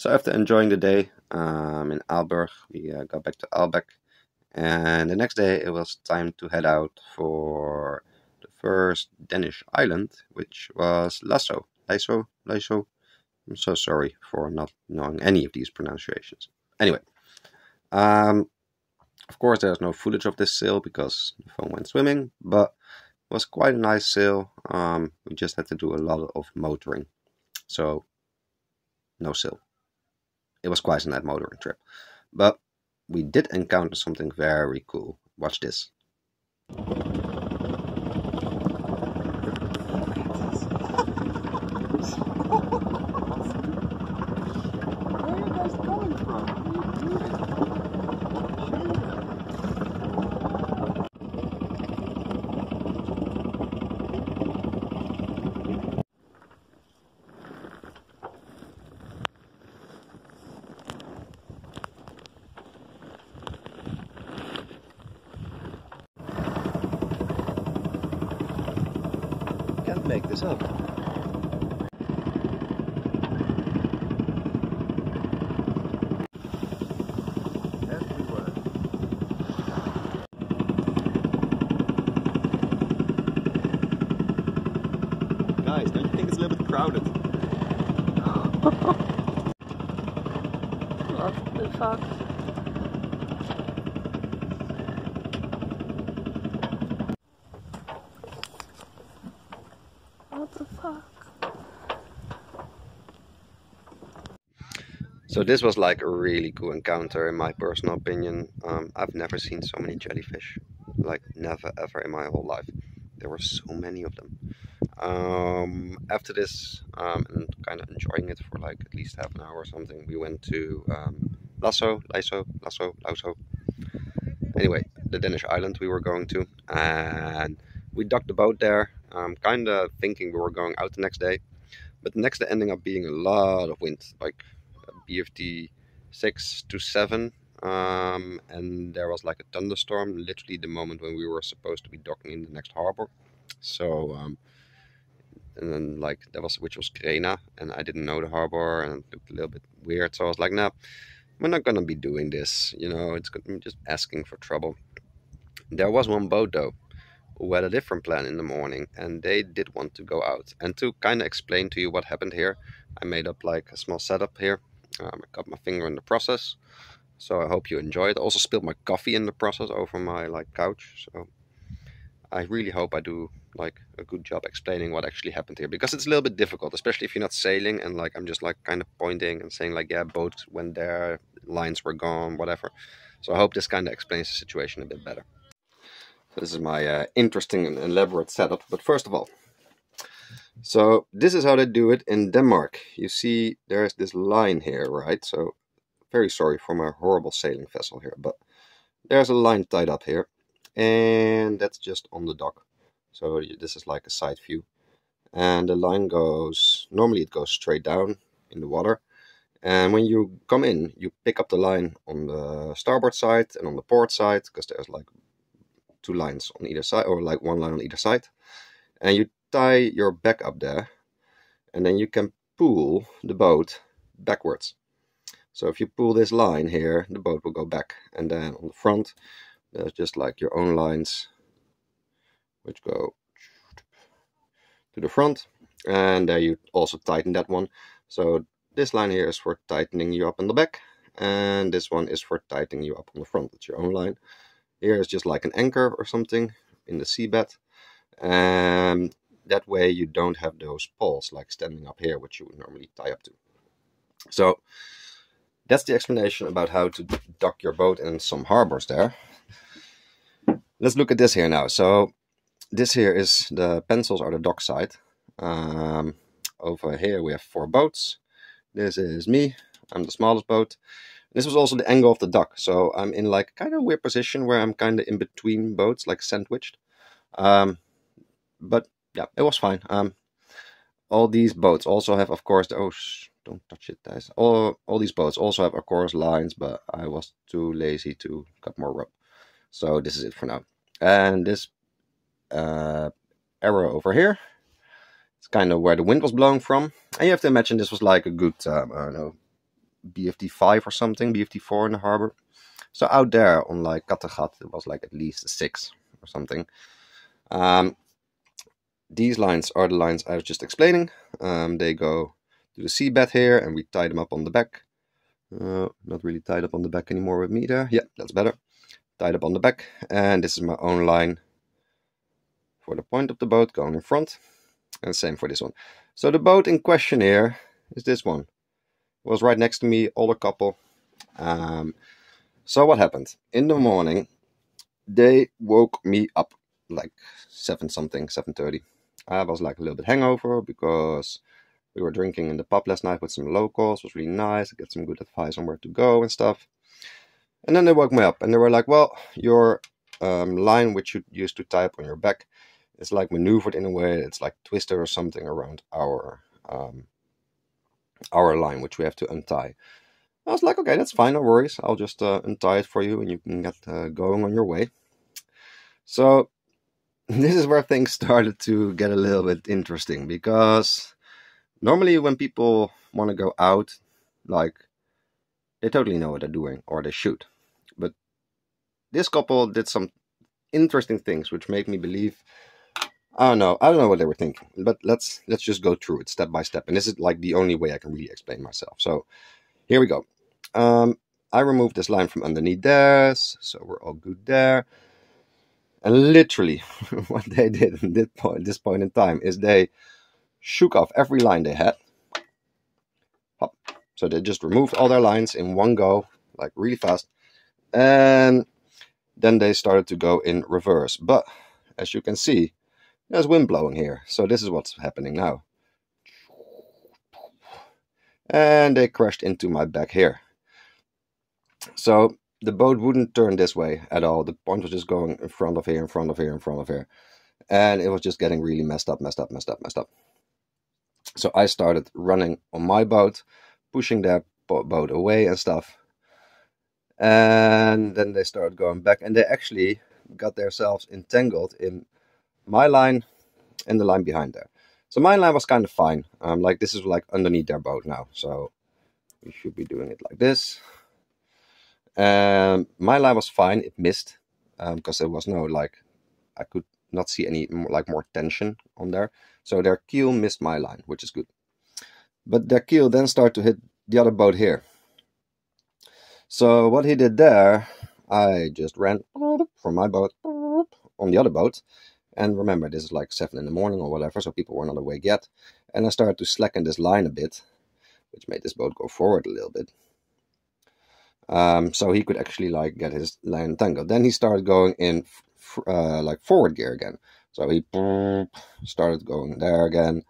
So after enjoying the day in Aalborg, we got back to Aalbeck, and the next day it was time to head out for the first Danish island, which was Lasso. Lasso, Lasso. I'm so sorry for not knowing any of these pronunciations. Anyway, um, of course there's no footage of this sail because the phone went swimming, but it was quite a nice sail. We just had to do a lot of motoring, so no sail. It was quite a nice motoring trip. But we did encounter something very cool. Watch this. Can't make this up. Everywhere. Guys, don't you think it's a little bit crowded? What the fuck? What the fuck? So this was like a really cool encounter in my personal opinion. I've never seen so many jellyfish. Like never ever in my whole life. There were so many of them. After this, and kind of enjoying it for like at least half an hour or something, we went to Lasso. Anyway, the Danish island we were going to, and we docked the boat there, kind of thinking we were going out the next day, but the next day ending up being a lot of wind, like BFT 6 to 7, and there was like a thunderstorm literally the moment when we were supposed to be docking in the next harbor. So and then like that was, which was Grena, and I didn't know the harbor, and it looked a little bit weird, so I was like, nah, we're not gonna be doing this, you know, it's just asking for trouble. There was one boat though who had a different plan in the morning, and they did want to go out. And to kind of explain to you what happened here, I made up like a small setup here. I cut my finger in the process, so I hope you enjoy it. I also spilled my coffee in the process over my like couch, so I really hope I do like a good job explaining what actually happened here, because it's a little bit difficult, especially if you're not sailing and like I'm just like kind of pointing and saying like, yeah, boats went there, lines were gone, whatever. So I hope this kind of explains the situation a bit better. So this is my interesting and elaborate setup. But first of all, so this is how they do it in Denmark. You see there's this line here, right? So very sorry for my horrible sailing vessel here, but there's a line tied up here, and that's just on the dock. So this is like a side view, and the line goes, normally it goes straight down in the water, and when you come in you pick up the line on the starboard side and on the port side, because there's like two lines on either side, or like one line on either side, and you tie your back up there, and then you can pull the boat backwards. So if you pull this line here, the boat will go back, and then on the front there's just like your own lines which go to the front, and there you also tighten that one. So this line here is for tightening you up in the back, and this one is for tightening you up on the front. It's your own line. Here is just like an anchor or something in the seabed, and that way you don't have those poles like standing up here, which you would normally tie up to. So that's the explanation about how to dock your boat in some harbors there. Let's look at this here now. So this here is the pencils are the dock side. Over here we have 4 boats. This is me. I'm the smallest boat. This was also the angle of the dock, so I'm in like kind of weird position where I'm kind of in between boats, like sandwiched. But yeah, it was fine. All these boats also have, of course, don't touch it, guys. All these boats also have, of course, lines, but I was too lazy to cut more rope. So this is it for now. And this arrow over here, it's kind of where the wind was blowing from. And you have to imagine this was like a good, I don't know, BFT5 or something, BFT4 in the harbor. So out there on like Kattegat, it was like at least a 6 or something. These lines are the lines I was just explaining. They go to the seabed here, and we tie them up on the back. Not really tied up on the back anymore with me there. Yeah, that's better. Tied up on the back, and this is my own line for the point of the boat going in front, and same for this one. So the boat in question here is this one. It was right next to me, older couple. So what happened? In the morning, they woke me up like 7 something, 7:30. I was like a little bit hangover because we were drinking in the pub last night with some locals. It was really nice. I got some good advice on where to go and stuff. And then they woke me up and they were like, well, your line which you used to tie up on your back is like maneuvered in a way. It's like twisted or something around our line, which we have to untie. I was like, okay, that's fine, no worries. I'll just untie it for you and you can get going on your way. So this is where things started to get a little bit interesting, because normally when people want to go out, like, they totally know what they're doing, or they should. But this couple did some interesting things which made me believe, I don't know what they were thinking, but let's just go through it step by step. And this is like the only way I can really explain myself. So here we go. I removed this line from underneath there, so we're all good there. And literally, what they did at this point in time is they shook off every line they had. Hop. So they just removed all their lines in one go, like really fast. And then they started to go in reverse. But as you can see, there's wind blowing here. So this is what's happening now. And they crashed into my back here. So the boat wouldn't turn this way at all. The point was just going in front of here, in front of here, in front of here. And it was just getting really messed up. So I started running on my boat, pushing their boat away and stuff. And then they started going back, and they actually got themselves entangled in my line and the line behind there. So my line was kind of fine. Like this is like underneath their boat now. So we should be doing it like this. My line was fine. It missed because there was no, like, I could not see any like more tension on there. So their keel missed my line, which is good. But their keel then started to hit the other boat here. So what he did there, I just ran from my boat on the other boat. And remember, this is like 7 in the morning or whatever, so people were not awake yet. And I started to slacken this line a bit, which made this boat go forward a little bit. So he could actually like get his line entangled. Then he started going in like forward gear again. So he started going there again.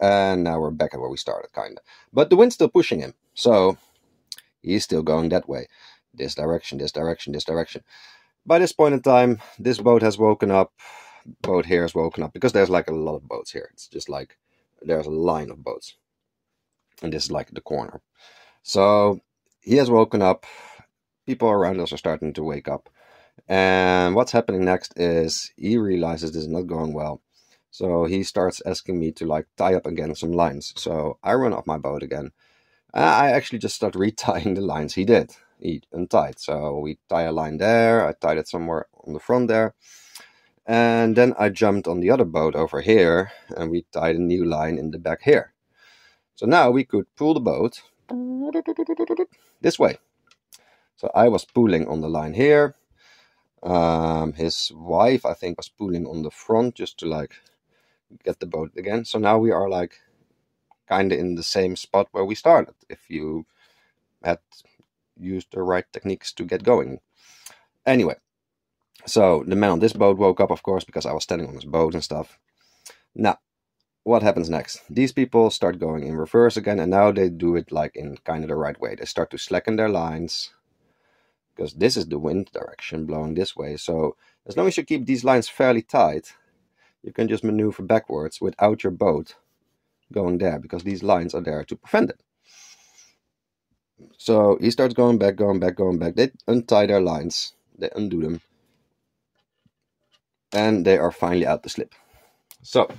And now we're back at where we started, kind of. But the wind's still pushing him. So he's still going that way. This direction, this direction, this direction. By this point in time, this boat has woken up. Boat here has woken up. Because there's like a lot of boats here. It's just like there's a line of boats. And this is like the corner. So he has woken up. People around us are starting to wake up. And what's happening next is he realizes this is not going well. So he starts asking me to like tie up again some lines. So I run off my boat again. I actually just start retying the lines he did. He untied. So we tie a line there. I tied it somewhere on the front there. And then I jumped on the other boat over here. And we tied a new line in the back here. So now we could pull the boat this way. So I was pulling on the line here. His wife, I think, was pulling on the front just to like get the boat again. So now we are like kind of in the same spot where we started, if you had used the right techniques to get going. Anyway, so the man on this boat woke up, of course, because I was standing on his boat and stuff. Now, what happens next? These people start going in reverse again, and now they do it like in kind of the right way. They start to slacken their lines, because this is the wind direction blowing this way. So as long as you keep these lines fairly tight, you can just maneuver backwards without your boat going there, because these lines are there to prevent it. So he starts going back. They untie their lines, they undo them, and they are finally out the slip. So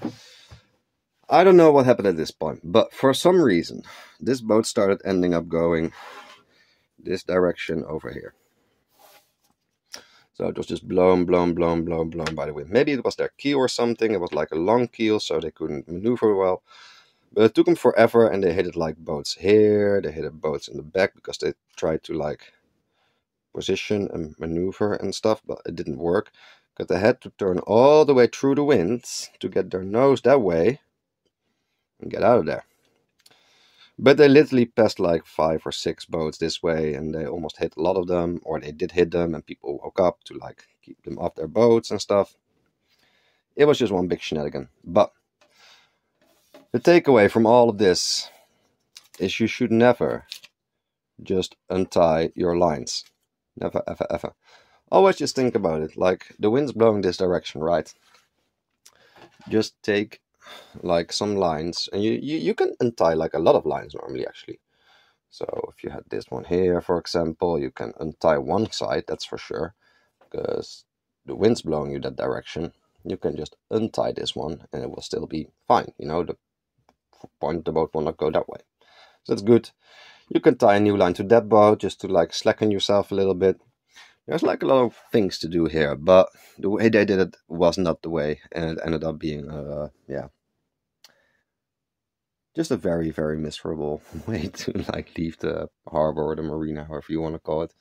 I don't know what happened at this point, but for some reason, this boat started ending up going this direction over here. So it was just blown by the wind. Maybe it was their keel or something. It was like a long keel, so they couldn't maneuver well. But it took them forever, and they hit it like boats here. They hit it boats in the back because they tried to like position and maneuver and stuff, but it didn't work. Because they had to turn all the way through the winds to get their nose that way and get out of there. But they literally passed like 5 or 6 boats this way, and they almost hit a lot of them, or they did hit them, and people woke up to like keep them off their boats and stuff. It was just one big shenanigan. But the takeaway from all of this is you should never just untie your lines. Never, ever, ever. Always just think about it. Like, the wind's blowing this direction, right? Just take like some lines, and you can untie like a lot of lines normally, actually. So if you had this one here, for example, you can untie one side, that's for sure, because the wind's blowing you that direction. You can just untie this one and it will still be fine. You know, the point of the boat will not go that way. So that's good. You can tie a new line to that boat just to like slacken yourself a little bit. There's like a lot of things to do here, but the way they did it was not the way, and it ended up being, yeah, just a very, very miserable way to like leave the harbor or the marina, however you want to call it.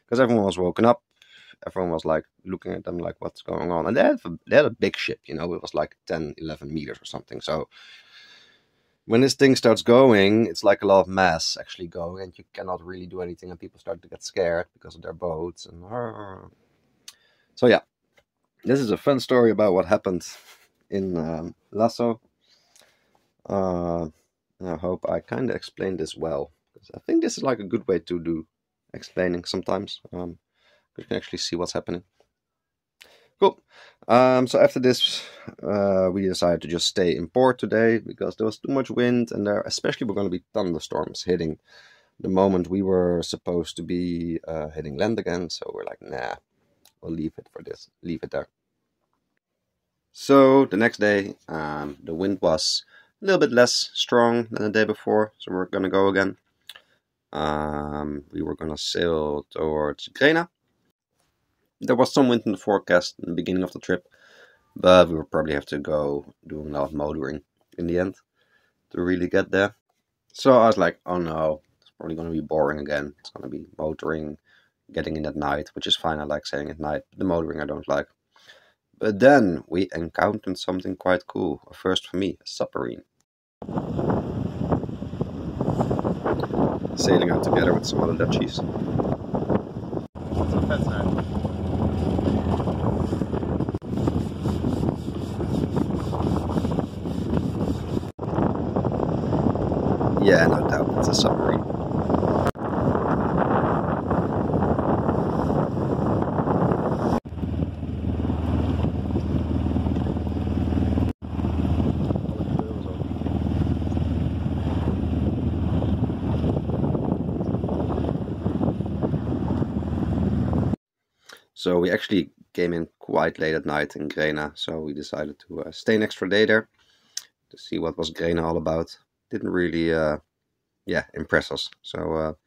Because everyone was woken up, everyone was like looking at them like, what's going on? And they had a big ship, you know, it was like 10, 11 meters or something. So when this thing starts going, it's like a lot of mass actually going, and you cannot really do anything, and people start to get scared because of their boats. And so yeah, this is a fun story about what happened in Lasso. I hope I kind of explained this well, because I think this is like a good way to do explaining sometimes. You can actually see what's happening. Cool. So after this, we decided to just stay in port today because there was too much wind, and there especially were going to be thunderstorms hitting the moment we were supposed to be hitting land again. So we're like, nah, we'll leave it for this. Leave it there. So the next day, the wind was a little bit less strong than the day before, so we're gonna go again. We were gonna sail towards Grena. There was some wind in the forecast in the beginning of the trip, but we will probably have to go doing a lot of motoring in the end to really get there. So I was like, oh no, it's probably gonna be boring again. It's gonna be motoring, getting in at night, which is fine. I like sailing at night. The motoring I don't like. But then we encountered something quite cool. A first for me, a submarine. Sailing out together with some other Dutchies. Yeah, no doubt, it's a submarine. So we actually came in quite late at night in Grena, so we decided to stay an extra day there to see what was Grena all about. Didn't really, yeah, impress us. So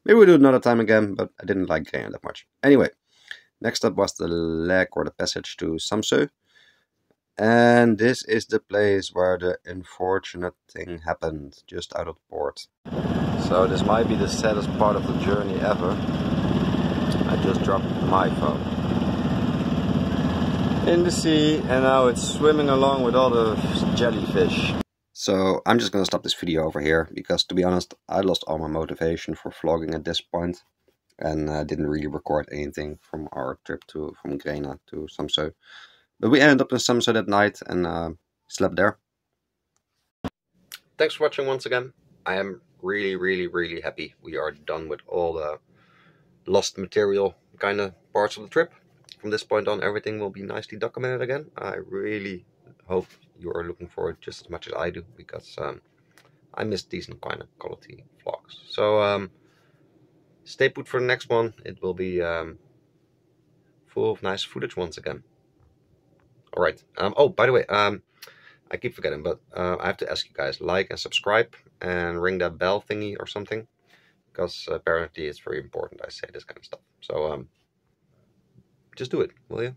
maybe we'll do it another time again, but I didn't like Grena that much. Anyway, next up was the leg or the passage to Samsø. And this is the place where the unfortunate thing happened, just out of port. So this might be the saddest part of the journey ever. I just dropped my phone in the sea, and now it's swimming along with all the jellyfish. So I'm just gonna stop this video over here, because to be honest, I lost all my motivation for vlogging at this point, and didn't really record anything from our trip from Grena to Samsø. But we ended up in Samsø that night and slept there. Thanks for watching once again. I am really happy we are done with all the lost material kind of parts of the trip. From this point on, everything will be nicely documented again. I really hope you are looking forward just as much as I do, because I miss decent kind of quality vlogs. So stay put for the next one. It will be full of nice footage once again. Alright. Oh, by the way, I keep forgetting, but I have to ask you guys, like and subscribe and ring that bell thingy or something, because apparently it's very important I say this kind of stuff. So just do it, will you?